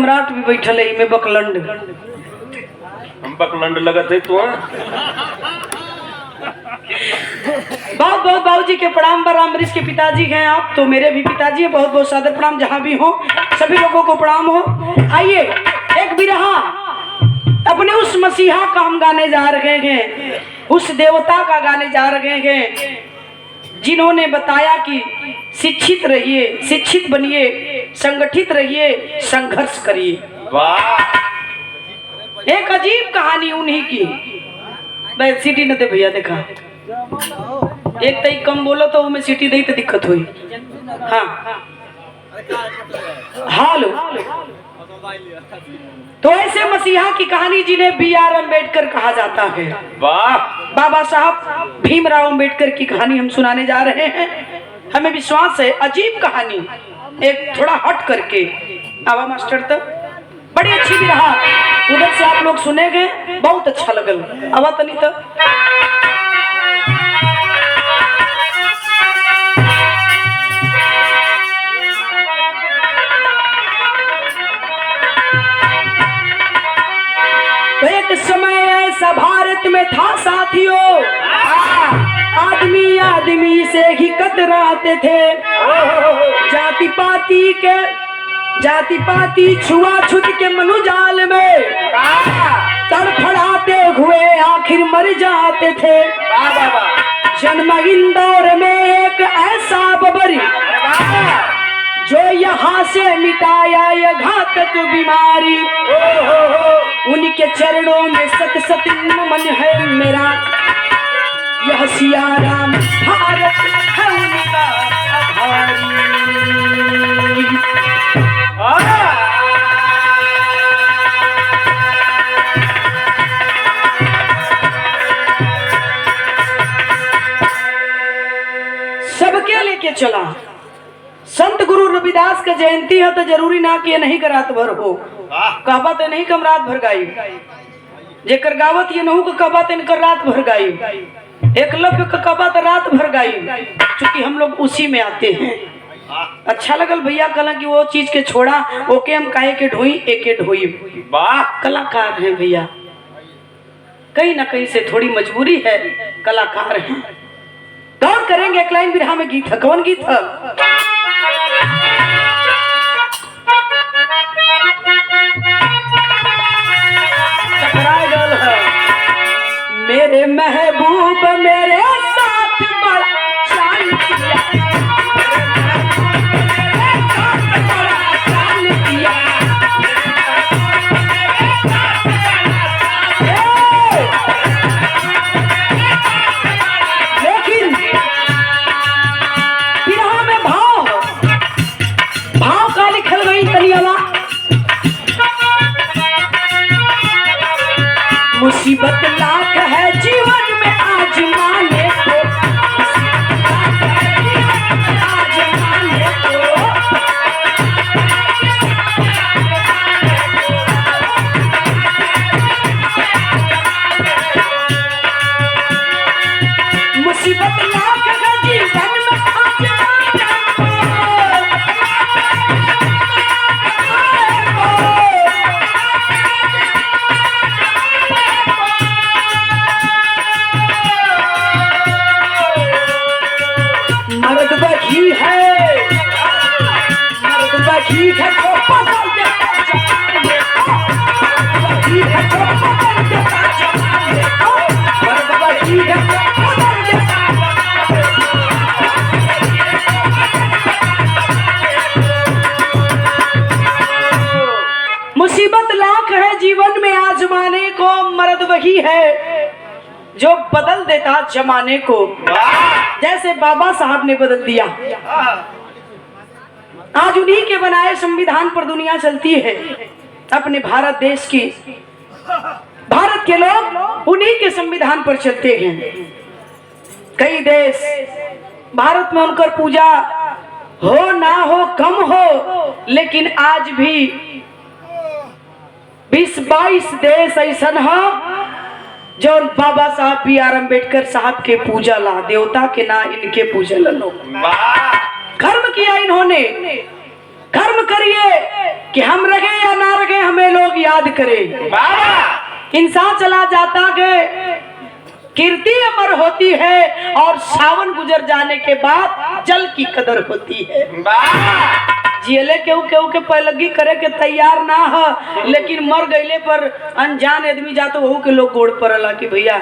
सम्राट भी बैठल है में बकलंड। हम बकलंड लगत है तू। बहुत बहुत बाबूजी के प्रणाम। अमरीश के पिताजी हैं आप, तो मेरे भी पिताजी हैं। बहुत बहुत सादर प्रणाम जहाँ भी हो, सभी लोगों को प्रणाम हो। आइए एक बिरहा अपने उस मसीहा का हम गाने जा रहे हैं, उस देवता का गाने जा रहे हैं जिन्होंने बताया कि शिक्षित रहिए, शिक्षित बनिए, संगठित रहिए, संघर्ष करिए। वाह, एक अजीब कहानी उन्हीं की। भाई सीटी न दे भैया, देखा एक तई कम बोलो तो मैं सीटी दे तो दिक्कत हुई। हाँ हालो। तो ऐसे मसीहा की कहानी जिन्हें बी.आर. अम्बेडकर कहा जाता है, वाह, बाबा साहब भीमराव अम्बेडकर की कहानी हम सुनाने जा रहे हैं। हमें विश्वास है अजीब कहानी, एक थोड़ा हट करके आवा मास्टर तो बड़ी अच्छी भी रहा। उधर से आप लोग सुनेंगे, बहुत अच्छा लगल। आवा तनी तो एक समय ऐसा भारत में था साथियों, आदमी आदमी से ही कतराते थे। जाति पाती छुआछूत के मनुजाल में तड़फड़ाते हुए आखिर मर जाते थे। जन्म इंदौर में एक ऐसा बबरी जो यहाँ से मिटाया ये घातक बीमारी। उनके चरणों में सत सत नमन है मेरा, यह सिया राम भारत है उनका आभारी। सबके लेके चला। संत गुरु रविदास का जयंती है तो जरूरी ना कि नहीं का रात भर हो। कहबत है नहीं कम रात भर गाई, जेकर गावत ये नहू का कहबत इनकर रात भर गाई। एकलव्य का कहबत रात भर गाई, चूंकि हम लोग उसी में आते हैं। अच्छा लगल भैया कला कि वो चीज के छोड़ा ओके हम काहे के ढोई एके ढोई। वाह, कलाकार हैं भैया, कहीं ना कहीं से थोड़ी मजबूरी है, कलाकार हैं। गौर करेंगे एक लाइन बिरहा में गीत है। कौन गीत है? मेरे महबूब मेरे साथ बड़ा चाल किया, लेकिन बिरहा में भाव का लिखल गई तनियावा। मुसीबत लाख है जीवन में आजमाने को, आजमाने को। मुसीबत लाख है जीवन में आजमाने को। मर्द वही है, मर्द वही है जो बदल देता जमाने को, वही है जो बदल देता जमाने को, मर्द वही है जो बदल देता जमाने को। मुसीबत लाख है जीवन में आजमाने को, मर्द वही है जो बदल देता जमाने को। जैसे बाबा साहब ने बदल दिया, आज उन्हीं के बनाए संविधान पर दुनिया चलती है। अपने भारत देश की, भारत के लोग उन्हीं के संविधान पर चलते हैं। कई देश भारत में उनकर पूजा हो ना हो, कम हो, लेकिन आज भी 20-22 देश ऐसा हो जो बाबा साहब बी.आर. अम्बेडकर साहब के पूजा ला, देवता के ना इनके पूजा लो। कर्म किया इन्होंने, कर्म करिए कि हम रहे या ना रहे हमें लोग याद करें। इंसान चला जाता है कीर्ति अमर होती है और सावन गुजर जाने के बाद जल की कदर होती है। जियले केहू केहू के पैलगी करे के तैयार ना है, लेकिन मर गईले पर अनजान आदमी जातो वहू के लोग गोड़ पड़ला कि भैया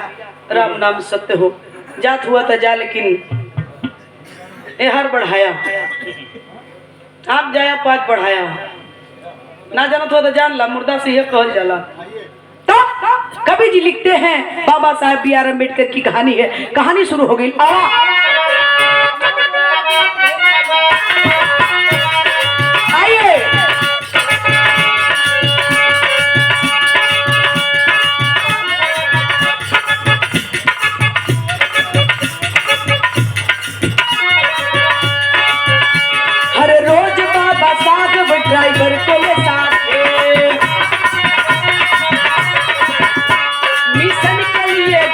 राम नाम सत्य हो, जात हुआ तो जा, लेकिन हर बढ़ाया आप जाया पाँच बढ़ाया ना जानत हो तो जान ला, मुर्दा से यह कहल जाला। तो कवि जी लिखते हैं, बाबा साहब बी आर अम्बेडकर की कहानी है। कहानी शुरू हो गई। आइए हर रोज बाबा साहब ड्राइवर को ले साथ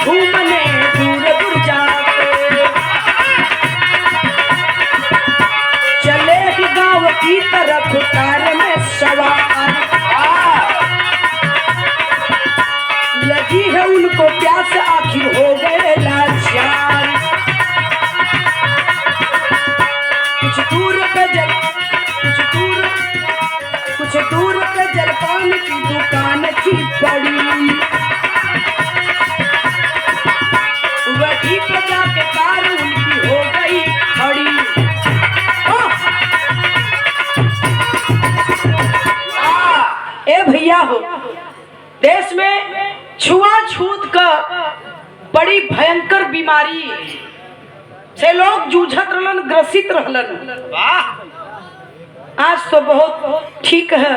घूमने दूर दूर जाते, चले ही गांव की तरफ कार में सवार, लगी है उनको प्यास आखिर हो गए लाचार। कुछ दूर पे जलपान की दुकान थी बड़ी, वही पे जाके कार उनकी हो गई खड़ी। ए भैया हो, देश में छुआछूत का बड़ी भयंकर बीमारी से लोग जूझत रहलन, ग्रसित रहलन। आज तो बहुत ठीक है,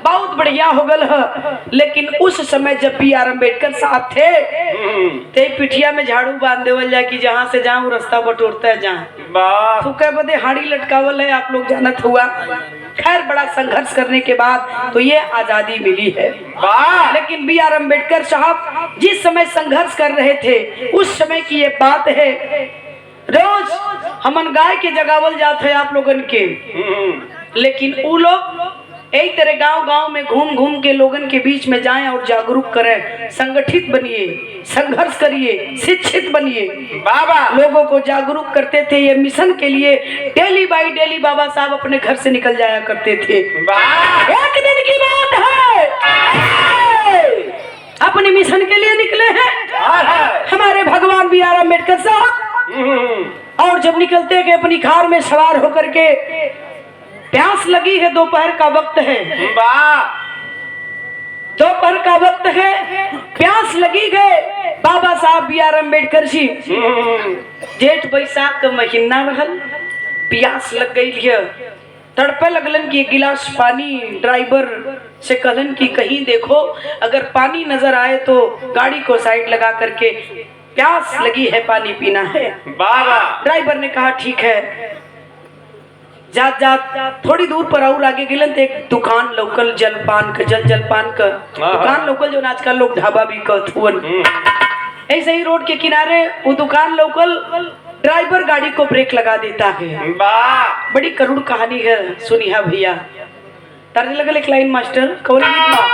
बहुत बढ़िया हो गल है, लेकिन उस समय जब बी आर अम्बेडकर साहब थे ते पिठिया में झाड़ू बांध देवल जाए कि जहाँ से जहाँ वो रास्ता बटोरता है जहाँ थूके बदे हाड़ी लटकावल है, आप लोग जानत हुआ। खैर बड़ा संघर्ष करने के बाद तो ये आजादी मिली है। लेकिन बी आर अम्बेडकर साहब जिस समय संघर्ष कर रहे थे उस समय की ये बात है। रोज हमन गाय के जगावल जाते है आप लोगन के, लेकिन वो लोग एक तरह गांव गांव में घूम घूम के लोगन के बीच में जाएं और जागरूक करें, संगठित बनिए, संघर्ष करिए, शिक्षित बनिए। बाबा लोगों को जागरूक करते थे। ये मिशन के लिए डेली बाई डेली बाबा साहब अपने घर से निकल जाया करते थे। एक दिन की बात है, अपने मिशन के लिए निकले हैं हमारे भगवान बी आर अम्बेडकर साहब। और जब निकलते गए अपनी कार में सवार होकर के, प्यास लगी है, दोपहर का वक्त है, दोपहर का वक्त है, प्यास लगी है। बाबा साहब बी आर अम्बेडकर जी, जेठ बैसाख का महीना रहल, प्यास लग गई है, तड़पे लगलन की एक गिलास पानी। ड्राइवर से कहलन कि कहीं देखो, अगर पानी नजर आए तो गाड़ी को साइड लगा करके, प्यास लगी है, पानी पीना है। ड्राइवर ने कहा ठीक है। जात जात थोड़ी दूर पर और आगे गिलन तो एक दुकान लोकल जलपान का जलपान का दुकान लोकल, जो आजकल लोग ढाबा भी कहत हुवन, ऐसे ही रोड के किनारे वो दुकान लोकल। ड्राइवर गाड़ी को ब्रेक लगा देता है। बड़ी करुण कहानी है, सुनिया भैया। तारे लगल एक लाइन मास्टर कौन गीत बा?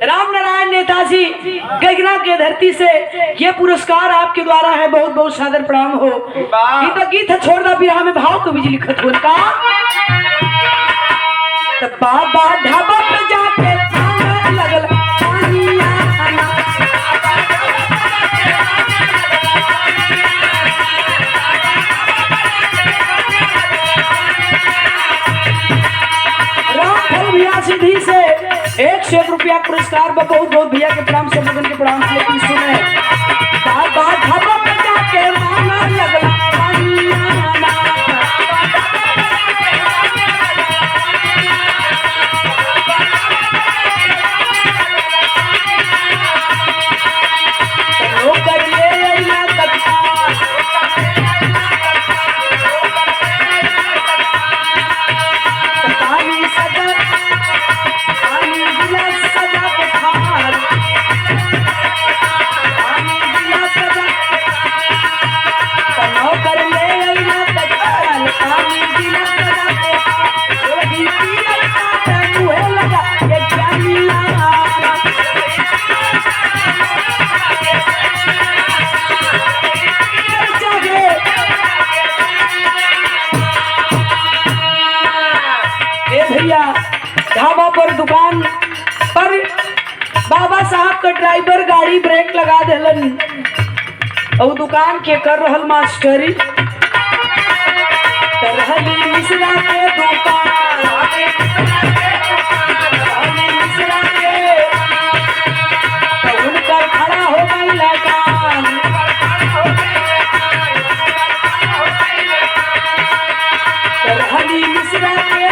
राम नारायण नेताजी गगना के धरती से ये पुरस्कार आपके द्वारा है, बहुत बहुत सादर प्रणाम हो। गीत गीत है छोड़ दा बिरहा में भाव को बिजली लिखत हो का तो बाबा ढाबा पे जाके खाना लगल पानिया खाना। सीधी से 101 रुपया पुरस्कार बहुत बहुत भैया के प्रणाम सब लोगन के प्रणाम से लेकिन सुने बाबा ढाबा पे जाके खाना लगल पानिया खाना। ढाबा पर दुकान पर बाबा साहब का ड्राइवर गाड़ी ब्रेक लगा देलन और दुकान के कर रहल मास्टरी रहली मिश्रा के दुकान मिश्रा के उनका खड़ा हो गई लगान रहली मिश्रा के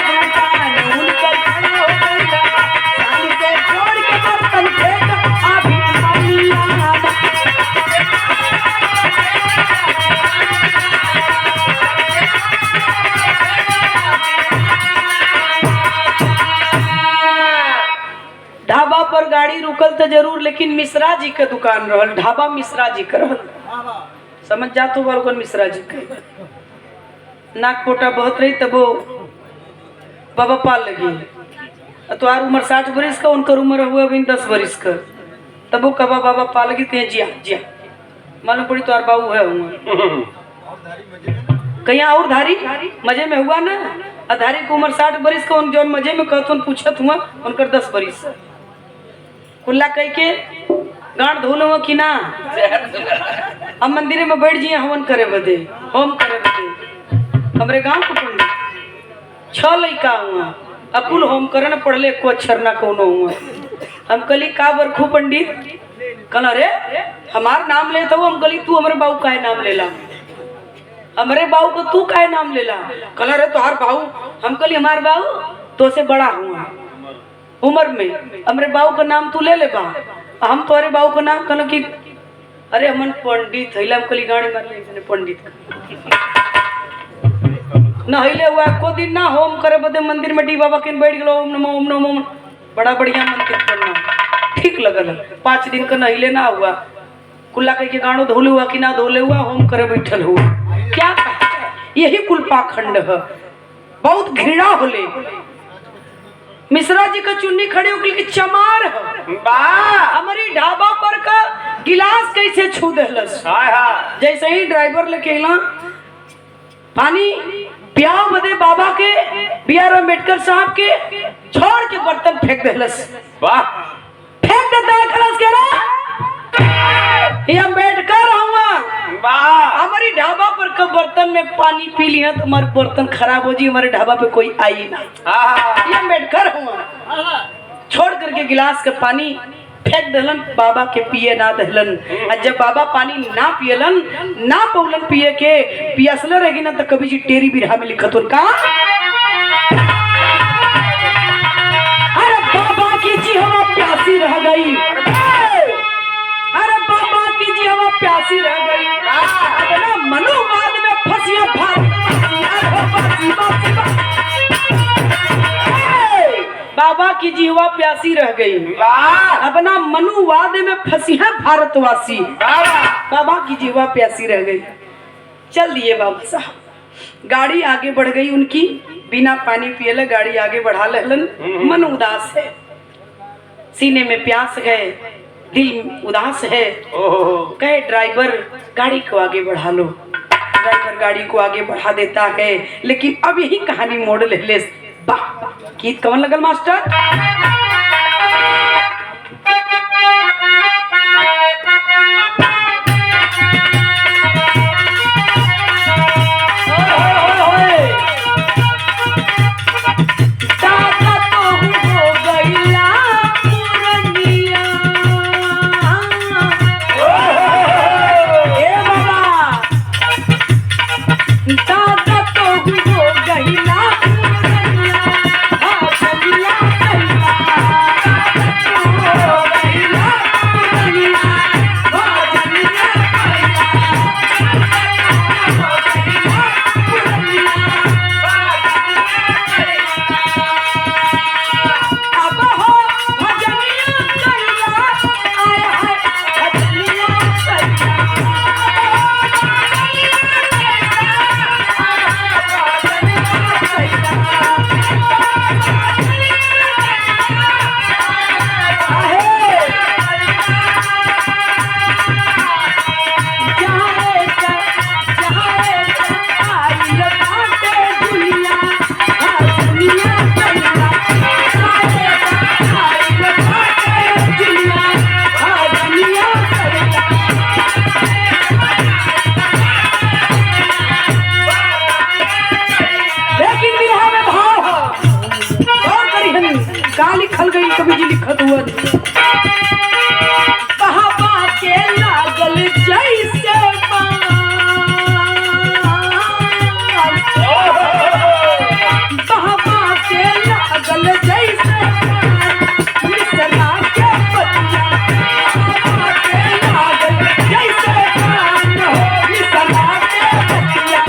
ढाबा पर गाड़ी रुकल तो जरूर लेकिन मिश्रा जी के दुकान रहल, ढाबा मिश्रा जी का रहल। समझ जातो बालकन मिश्रा जी के नाक पोटा बहुत रही तब वो बाबा पाल लगी। तुम्हार उम्र 60 बरिस का, उनकर उम्र हुआ अभी 10 बरिस का, तब वो कबा बाबा पाल लगी ते जिया जिया मालूम पड़ी तुम्हार बाबू है कहीं और धारी मजे में हुआ ना। अधारी की उम्र 60 बरिस का, उन जौन मजे में कहतुन पूछत हुआ उनकर 10 बरिस कुल्ला कह के गांठ धोलो कि ना। हम मंदिर में बैठ जिए हवन करे बदे होम करे बदे। हमरे गांव को पंडित 6 लड़का हुआ अकुल होम करे न पढ़ले को अक्षर ना कोनो हुआ। हम कली का बरखू पंडित कल अरे हमार नाम ले तो हम कली तू हमारे बाबू का नाम लेला, हमारे बाबू को तू का नाम लेला। कल अरे तुहार बाबू, हम कली हमार बाबू तो से बड़ा हुआ उम्र में, हमारे बाबू का नाम तू ले ले बा। हम तुम्हारे बाबू का नाम कहना कि अरे हमन पंडित है, हम कली गाड़ी मार ले पंडित न हिले हुआ को दिन ना होम करे बदे मंदिर में डी बाबा के बैठ गलो ओम नमो ओम नमो बड़ा बढ़िया मंदिर करना ठीक लगल। 5 दिन का नहिले ना हुआ कुल्ला कह के गाड़ो धोले हुआ कि ना धोले हुआ होम करे बैठल हुआ। क्या यही कुल पाखंड है, बहुत घृणा होले। मिश्रा जी का चुन्नी खड़े होकर चमार हमारी ढाबा पर का गिलास कैसे छू देलस। जैसे ही ड्राइवर लेके अला पानी प्याव बदे बाबा के बी.आर. अम्बेडकर साहब के छोड़ के बर्तन फेंक देलस। फेंक देता है खलास के ये अम्बेडकर हुआ हमारी ढाबा पर का बर्तन में पानी पी लिया तो हमारे बर्तन खराब हो जी, हमारे ढाबा पे कोई आई ना। ये अम्बेडकर हुआ छोड़ करके गिलास का पानी फेंक दहलन, बाबा के पिए ना दहलन। और जब बाबा पानी ना पियलन ना पौलन पिए के पियासला रहेगी ना तो कभी जी टेरी बिरहा में लिखत उनका अरे बाबा की जी हवा प्यासी रह गई, अरे बाबा की जी हवा प्यासी रह गई। अपना मनोवाद में फंसिया बाबा की जीवा प्यासी रह गई, अपना मनुवाद में फंसी है भारतवासी। बाबा की जीवा प्यासी रह गई। चल दिए बाबा साहब, गाड़ी आगे बढ़ गई उनकी, बिना पानी पिए गाड़ी आगे बढ़ा लेलन। मन उदास है, सीने में प्यास है, दिल उदास है। ओहो कहे ड्राइवर गाड़ी को आगे बढ़ा लो। ड्राइवर गाड़ी को आगे बढ़ा देता है, लेकिन अब यही कहानी मोड़ ले। वाह, गीत कवन लगल मास्टर? लिखल गई कभी जी लिखत हुआ बहावा के लागल जैसे बहावा के लागल जैसे मिसरा के पतिया बहावा के लागल जैसे मिसरा के पतिया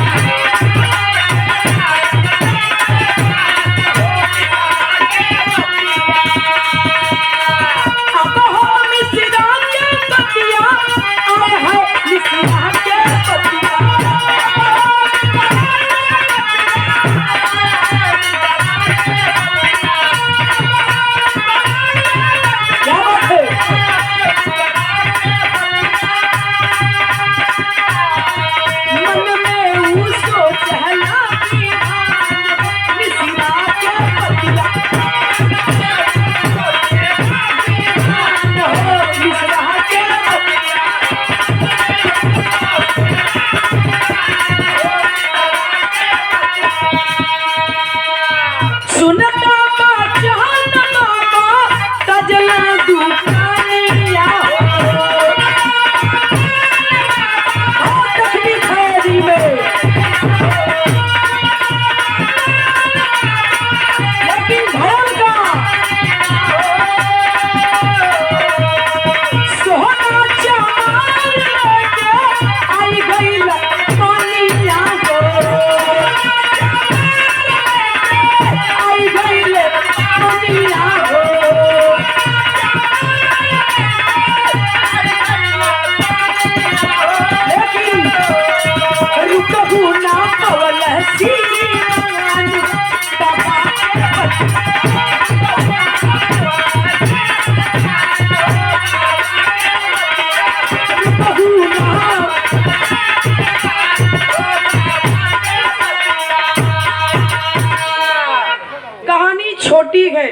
छोटी है,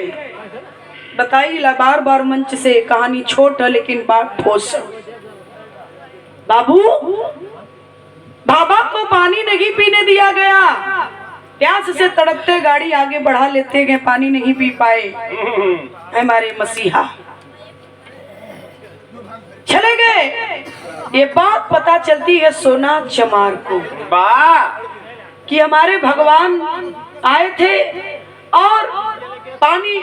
बताइए बार बार मंच से कहानी छोट है लेकिन बात ठोस है। बाबू बाबा को पानी नहीं पीने दिया गया, प्यास से तड़पते गाड़ी आगे बढ़ा लेते गए, पानी नहीं पी पाए। हमारे मसीहा चले गए। ये बात पता चलती है सोना चमार को कि हमारे भगवान आए थे और पानी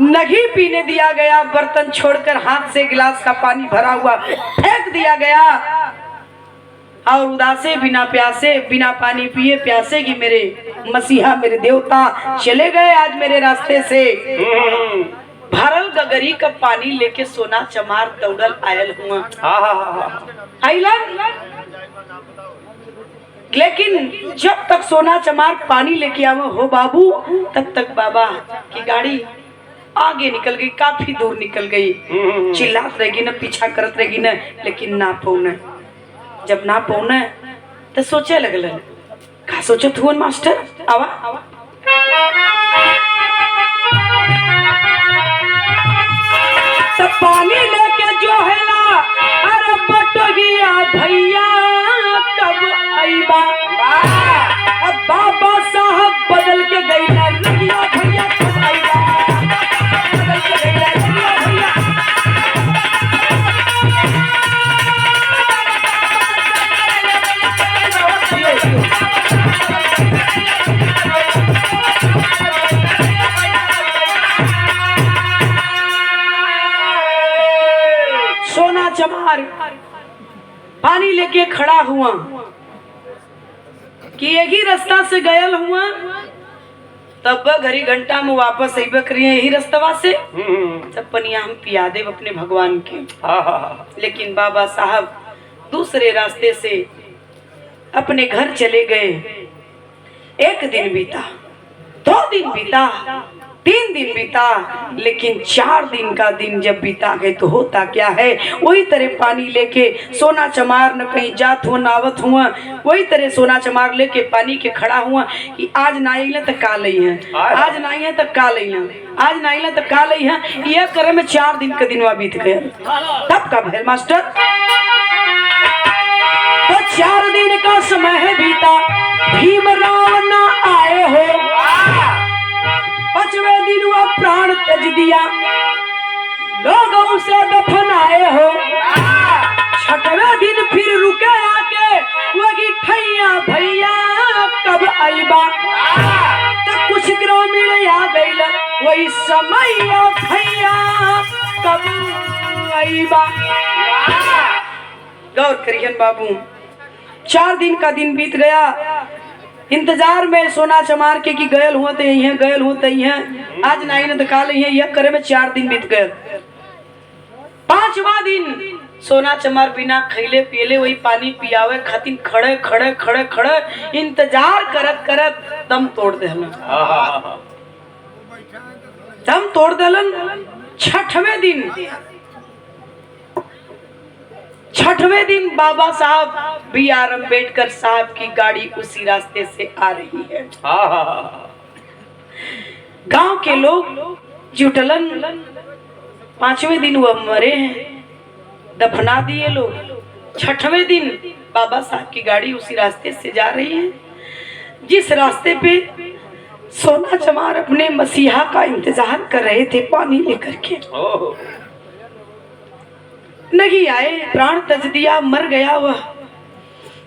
नहीं पीने दिया गया, बर्तन छोड़कर हाथ से गिलास का पानी भरा हुआ फेंक दिया गया और उदासे बिना प्यासे बिना पानी पिए प्यासे की मेरे मसीहा मेरे देवता चले गए आज मेरे रास्ते से। भरल गगरी का पानी लेके सोना चमार दौड़ल आयल हुआ आइलन, लेकिन जब तक सोना चमार पानी लेके आवा हो बाबू तब तक बाबा की गाड़ी आगे निकल गई, काफी दूर निकल गई। चिल्लात रहेगी ना, पीछा करत रहेगी ना, लेकिन ना पौने। जब ना पौने तो सोचे लगल, का सोचत हुआ मास्टर? आवा सब पानी लेके जो है ना, अरे बटोगिया भैया कब आईबा? अब बाबा साहब बदल के गई ना, रगिया भैया कब आईबा? बदल के गई ना, रगिया भैया। सोना चमार पानी लेके खड़ा हुआ कि यही रास्ता से गयल हुआ, तब घड़ी घंटा में वापस अबे करिए यही रास्तवा से, तब पनिया हम पिया देव अपने भगवान के। लेकिन बाबा साहब दूसरे रास्ते से अपने घर चले गए। एक दिन बीता, 2 दिन बीता, 3 दिन बीता, लेकिन 4 दिन का दिन जब बीता गए तो होता क्या है, वही तरह पानी लेके सोना चमार न कहीं जात हुआ नावत हुआ, वही तरह सोना चमार लेके पानी के खड़ा हुआ कि आज ना आइले तो का लई है, आज ना आइले तो का लई है, आज ना आइले तो का लई है। यह करे में 4 दिन का दिनवा बीत गया। तब का भेल मास्टर, तो 4 दिन का समय है बीता, भीमराव ना आए हो। 5वें दिन वह प्राण त्यज दिया, लोग उसे दफनाए हो। 6वें दिन फिर रुके आके, वही ठैया भैया कब आईबा? तो कुछ ग्रामीण आ गइल, वही समय भैया कब आईबा? गौर करियन बाबू, 4 दिन का दिन बीत गया इंतजार में सोना चमार के कि गयल हुआ तो यही है, गयल हुआ तो यही है, आज नहीं न तो काल ही है। यह करे में 4 दिन बीत गए। 5वां दिन सोना चमार बिना खैले पियले वही पानी पियावे खातिर खड़े खड़े खड़े खड़े इंतजार करत करत दम तोड़ देलन, दम तोड़ देलन। 6वें दिन बाबा साहब B.R. अम्बेडकर साहब की गाड़ी उसी रास्ते से आ रही है। गांव के लोग जुटलन, 5वें दिन वह मरे हैं, दफना दिए लोग। 6वें दिन बाबा साहब की गाड़ी उसी रास्ते से जा रही है, जिस रास्ते पे सोना चमार अपने मसीहा का इंतजार कर रहे थे पानी लेकर के। नहीं आए, प्राण त्यज दिया, मर गया वह।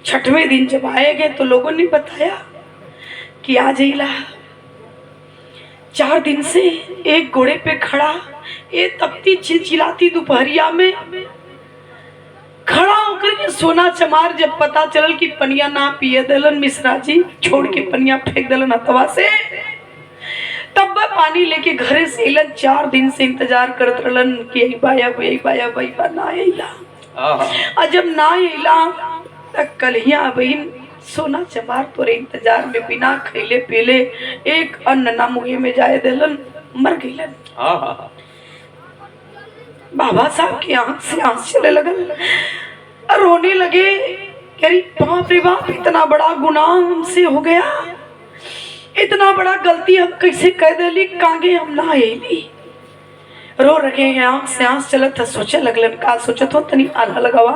6वें दिन जब आएगे तो लोगों ने बताया कि आज इला 4 दिन से एक घोड़े पे खड़ा, ये तपती चिलचिलाती दोपहरिया में खड़ा होकर के सोना चमार जब पता चलल कि पनिया ना पिए दलन, मिश्रा जी छोड़ के पनिया फेंक दलन हथवा से, तब वह पानी लेके घरे से इलन। 4 दिन से इंतजार करत रहलन कि यही बाया ना आइला। और जब ना आइला तब कलिया बहन सोना चमार तोरे इंतजार में बिना खैले पीले एक अन्न ना मुहे में जाए देलन, मर गइलन। बाबा साहब की आंख से आंसू चले लगल, रोने लगे। अरे बाप रे बाप, इतना बड़ा गुनाह हमसे हो गया, इतना बड़ा गलती हम कैसे कर देली, कागे हम ना आईली। रो रखे हैं, आंख से आंस चलत। सोचे लगलन, का सोचत हो तनी आल्हा लगावा।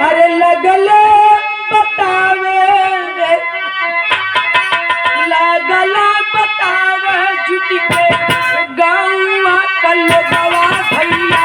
अरे लगल बतावे, लगल बतावे जुटी के गाँव कल गवा भैया।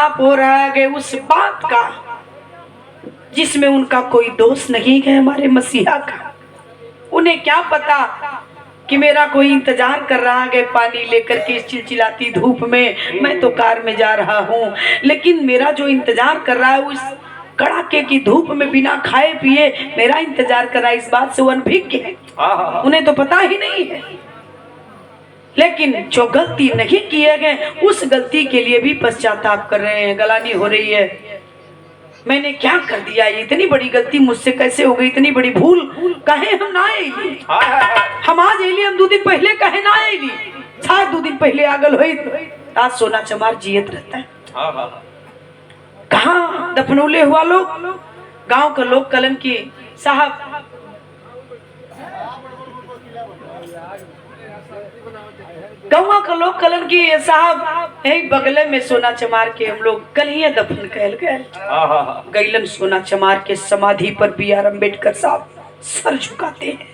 पश्चाताप हो रहा है उस बात का जिसमें उनका कोई दोष नहीं है, हमारे मसीहा का। उन्हें क्या पता कि मेरा कोई इंतजार कर रहा है पानी लेकर के इस चिलचिलाती धूप में। मैं तो कार में जा रहा हूँ, लेकिन मेरा जो इंतजार कर रहा है उस कड़ाके की धूप में बिना खाए पिए मेरा इंतजार कर रहा है, इस बात से वो अनभिज्ञ है। उन्हें तो पता ही नहीं है। लेकिन जो गलती नहीं किए गए उस गलती के लिए भी पश्चाताप कर रहे हैं, गलानी हो रही है। मैंने क्या कर दिया, ये इतनी बड़ी गलती मुझसे कैसे हो गई, इतनी बड़ी भूल कहे हम ना आईली। हम आज आईली, हम 2 दिन पहले कहे ना आईली। शायद 2 दिन पहले आगल हुई आज सोना चमार जियत रहता है। कहाँ दफनौले हुआ लोग, गांव का लोग कलन की साहब गौवा का लोग कलन की साहब यही बगले में सोना चमार के हम लोग कल ही दफन कहल गए। गैलन सोना चमार के समाधि पर B.R. अम्बेडकर साहब सर झुकाते हैं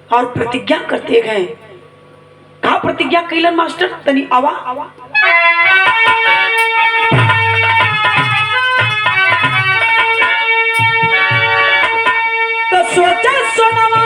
और प्रतिज्ञा करते गए। कहा प्रतिज्ञा कैलन मास्टर, तनी आवा आवा। तो सोचा सोनवा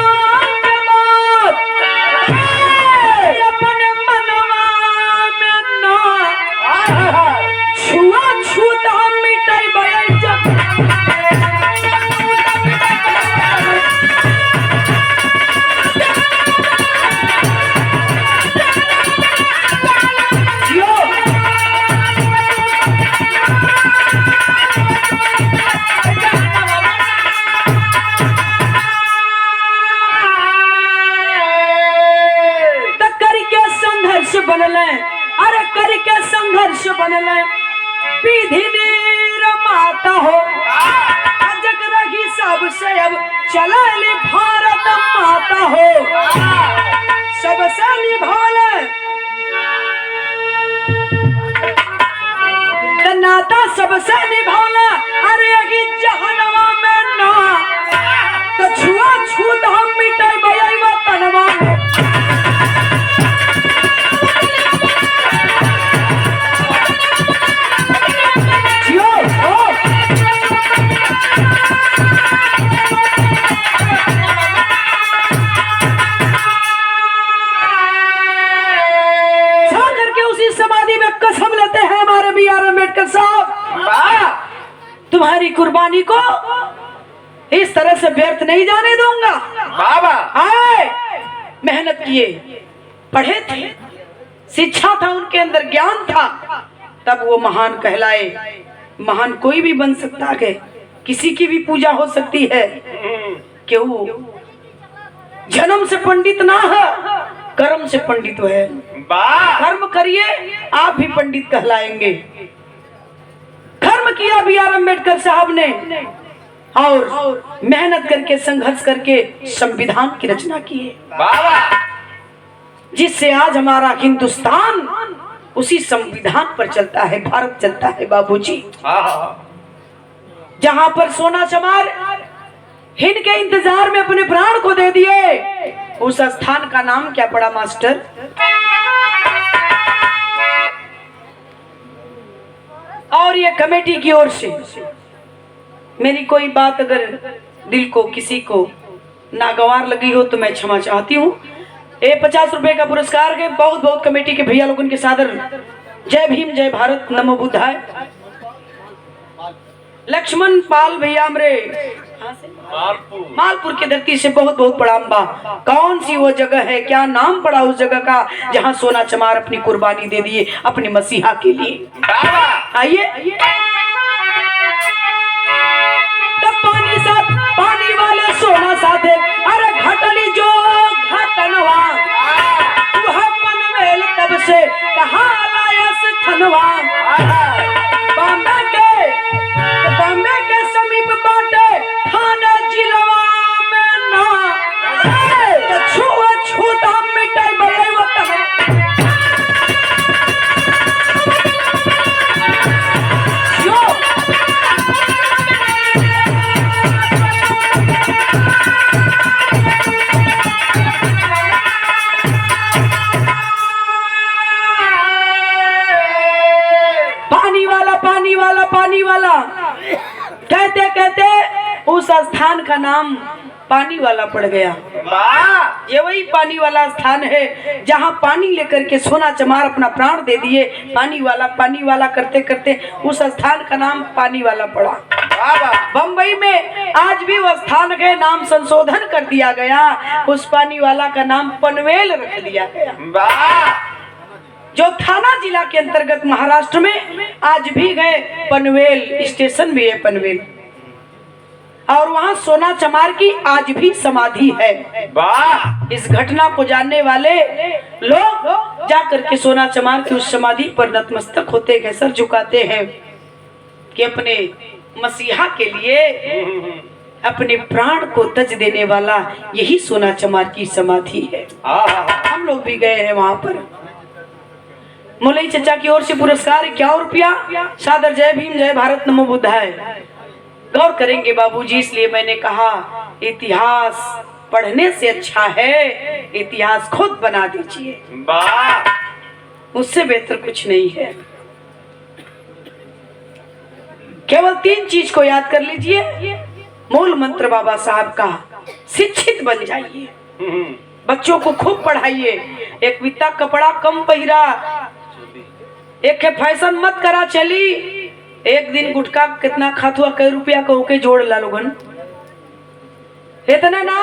अरे करके संघर्ष बनले विधि माता हो जग रही सबसे अब चलली भारत माता हो सबसे निभाले नाता सबसे निभाला। अरे अगी जहनवा में ना तो छुआ छूत हम मिटे बयवा तनवा B.R. अम्बेडकर साहब, तुम्हारी कुर्बानी को इस तरह से व्यर्थ नहीं जाने दूंगा। बाबा आए मेहनत किए, पढ़े थे, शिक्षा था उनके अंदर, ज्ञान था, तब वो महान कहलाए। महान कोई भी बन सकता है, किसी की भी पूजा हो सकती है। क्यों जन्म से पंडित ना है, कर्म से पंडित है। कर्म करिए आप भी पंडित कहलाएंगे। कर्म किया B.R. अम्बेडकर साहब ने और मेहनत करके संघर्ष करके संविधान की रचना की है, जिससे आज हमारा हिंदुस्तान उसी संविधान पर चलता है, भारत चलता है बाबूजी। जहां पर सोना चमार हिंद के इंतजार में अपने प्राण को दे दिए, उस स्थान का नाम क्या पड़ा मास्टर? और ये कमेटी की ओर से मेरी कोई बात अगर दिल को किसी को नागवार लगी हो तो मैं क्षमा चाहती हूँ। ये 50 रुपए का पुरस्कार के बहुत बहुत कमेटी के भैया लोगों के सादर जय भीम जय भारत नमो बुद्धाय। लक्ष्मण पाल भैया हमरे मालपुर की धरती से बहुत बहुत प्रणाम बा। कौन सी वो जगह है, क्या नाम पड़ा उस जगह का जहां सोना चमार अपनी कुर्बानी दे दिए अपने मसीहा के लिए? आइए पानी साथ पानी वाले सोना साथे, अरे घटली जो घटनवा वह पनवेल तब से कहा लायस थनवा। बॉम्बे के समीप बाटे थाना जिलवा में ना छुआ छूता मिटाई बड़े वतन। नाम पानी वाला पड़ गया। ये वही पानी वाला स्थान है जहाँ पानी लेकर के सोना चमार अपना प्राण दे दिए। पानी वाला करते करते उस स्थान का नाम पानी वाला पड़ा। बम्बई में आज भी वो स्थान के नाम संशोधन कर दिया गया, उस पानी वाला का नाम पनवेल रख दिया गया, जो थाना जिला के अंतर्गत महाराष्ट्र में आज भी गए। पनवेल स्टेशन भी है पनवेल, और वहाँ सोना चमार की आज भी समाधि है। इस घटना को जानने वाले लोग जाकर के सोना चमार की उस समाधि पर नतमस्तक होते हैं, सर झुकाते हैं कि अपने मसीहा के लिए अपने प्राण को तज देने वाला यही सोना चमार की समाधि है। हम लोग भी गए हैं वहाँ पर। मुलई चचा की ओर से पुरस्कार 51 रुपया। सादर जय भीम, जय भारत, नमो बुद्धाय। गौर करेंगे बाबूजी, इसलिए मैंने कहा इतिहास पढ़ने से अच्छा है इतिहास खुद बना दीजिए, उससे बेहतर कुछ नहीं है। केवल 3 चीज को याद कर लीजिए। मूल मंत्र बाबा साहब का, शिक्षित बन जाइए, बच्चों को खूब पढ़ाइए। एक बित्ता कपड़ा कम पहिरा, एक फैशन मत करा चली। एक दिन गुटखा कितना खात हुआ, कई रुपया को के जोड़ ला लोगन, इतना ना।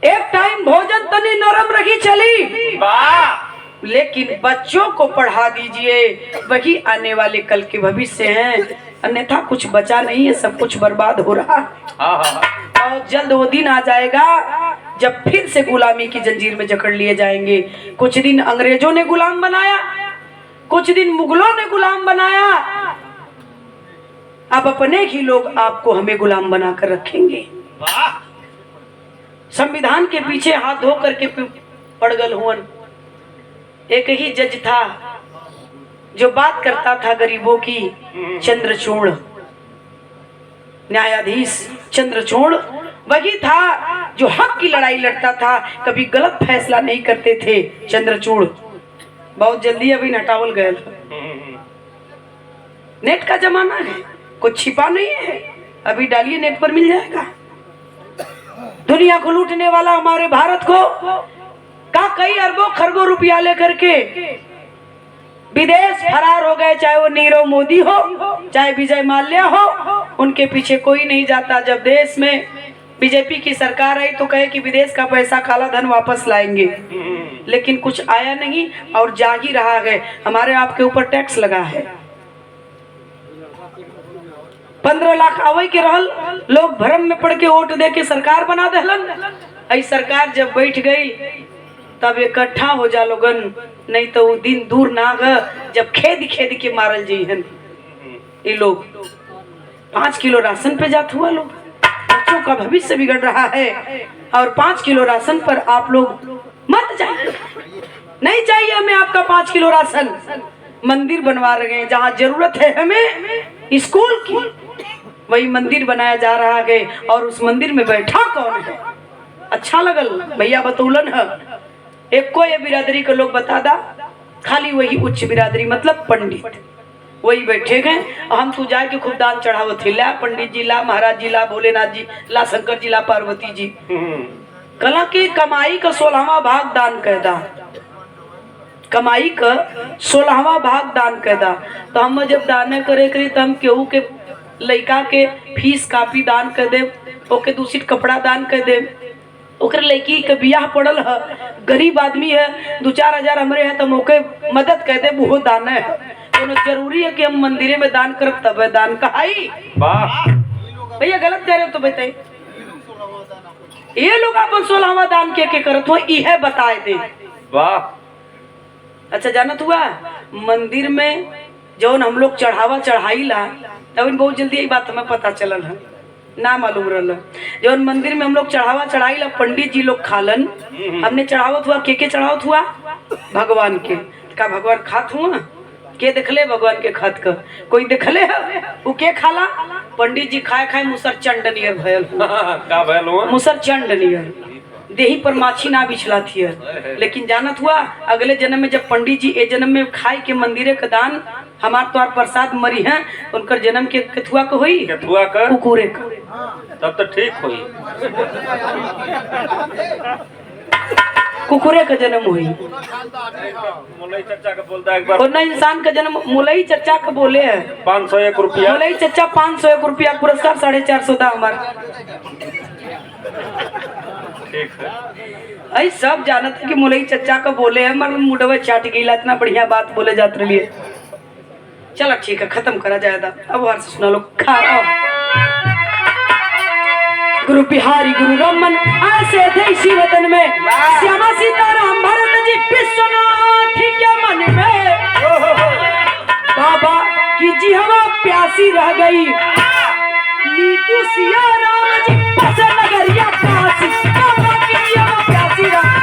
एक टाइम भोजन तनी नरम रखी चली, लेकिन बच्चों को पढ़ा दीजिए, वही आने वाले कल के भविष्य हैं। अन्यथा कुछ बचा नहीं है, सब कुछ बर्बाद हो रहा है। और जल्द वो दिन आ जाएगा जब फिर से गुलामी की जंजीर में जकड़ लिए जाएंगे। कुछ दिन अंग्रेजों ने गुलाम बनाया, कुछ दिन मुगलों ने गुलाम बनाया, अब अपने ही लोग आपको हमें गुलाम बनाकर रखेंगे। संविधान के पीछे हाथ धो करके पड़ गल हुन। एक ही जज था जो बात करता था गरीबों की, चंद्रचूड़, न्यायाधीश चंद्रचूड़ वही था जो हक की लड़ाई लड़ता था, कभी गलत फैसला नहीं करते थे चंद्रचूड़। बहुत जल्दी अभी हटावल गए। नेट का जमाना है, कुछ छिपा नहीं है, अभी डालिए नेट पर मिल जाएगा। दुनिया को लूटने वाला हमारे भारत को का कई अरबों खरबों रुपया लेकर के विदेश फरार हो गए, चाहे वो नीरव मोदी हो, चाहे विजय माल्या हो, उनके पीछे कोई नहीं जाता। जब देश में बीजेपी की सरकार आई तो कहे कि विदेश का पैसा, काला धन वापस लाएंगे, लेकिन कुछ आया नहीं और जा ही रहा है। हमारे आपके ऊपर टैक्स लगा है, 15 लाख आवे के रहल, लोग भरम में पड़ के वोट दे के सरकार बना देहलन। ऐ सरकार जब बैठ गई तब इकट्ठा हो जा लोगन, नहीं तो वो दिन दूर ना ग जब खेद खेद के मारल जइहन। ये लोग 5 किलो राशन पे जात हुआ, लोग बच्चों का भविष्य बिगड़ रहा है, और 5 किलो राशन पर आप लोग मत जाइए। नहीं चाहिए हमें आपका 5 किलो राशन। मंदिर बनवा रहे हैं, जहाँ जरूरत है हमें स्कूल की, वही मंदिर बनाया जा रहा है, और उस मंदिर में बैठा कौन है? अच्छा लगल भैया बतौलन है, एक को ये बिरादरी के लोग बता दा, खाली वही उच्च बिरादरी मतलब पंडित वही बैठे गए। हम तू जाके खूब दान चढ़ावत थे, ला पंडित जी, ला महाराज जी, ला भोलेनाथ जी, ला शंकर जी, ला पार्वती जी। कला की कमाई का 16वां भाग दान कर दा, कमाई का 16वां भाग दान कर दा। तो हम जब दान करे करी तो हम केहू के लड़का के फीस कापी दान कर दे, ओके दूसरी कपड़ा दान कर दे, ओकर लड़की के बियाह पड़ल है, गरीब आदमी है, 2-4 हजार हमरे है तो मौके मदद कर दे, वो दान है। तो जरूरी है कि हम मंदिरे में दान करब तब है दान कहाई। भैया गलत कह रहे हो तो बताइए, ये लोग अपन 16वां दान के करत हो, यह बताए दे। वाह, अच्छा जानत हुआ मंदिर में जौन हम लोग चढ़ावा चढ़ाई ला, तब बहुत जल्दी यही बात हमें पता चलल है, ना मालूम रहल। जौन मंदिर में हम लोग चढ़ावा चढ़ाई ला, पंडित जी लोग खालन, हमने चढ़ावत हुआ के चढ़ावत हुआ भगवान के। का भगवान खात हुआ के देखले भगवान के खात का कोई देखले है? वो के खाला? पंडित जी खाए खाए मुसर चंड नियर भयल का भयल हुआ, मुसर चंड नियर देही पर माछी ना बिछला थी। लेकिन जानत हुआ अगले जन्म में जब पंडित जी ए जन्म में खाए के मंदिरे का दान हमार तोहार प्रसाद मरी हैं उनकर जन्म के कथुआ को होई केथुआ का कुकुरे का तब तो ठीक हुई। कुकुरे का जन्म हुई मुलई चचा का बोलता है एक बार और ना इंसान का जन्म मुलई चचा का बोले है 501 रुपया। मुलई चचा 501 रुपया पुरस्कार 450 दा हमार ठीक है अई सब जानत है कि मुलई चचा का बोले है मर मुडवे चाट गईला इतना बढ़िया बात बोले जात रही है। चलो ठीक है खत्म करा जाएगा अब हर से सुना लो खाओ। गुरु बिहारी गुरु रमन ऐसे देशी वतन में श्यामा सीताराम भरत जी विश्वनाथ के मन में बाबा की जी हवा प्यासी रह गई नीतू सिया राम जी बस नगरिया काशी बाबा की जी हवा प्यासी रह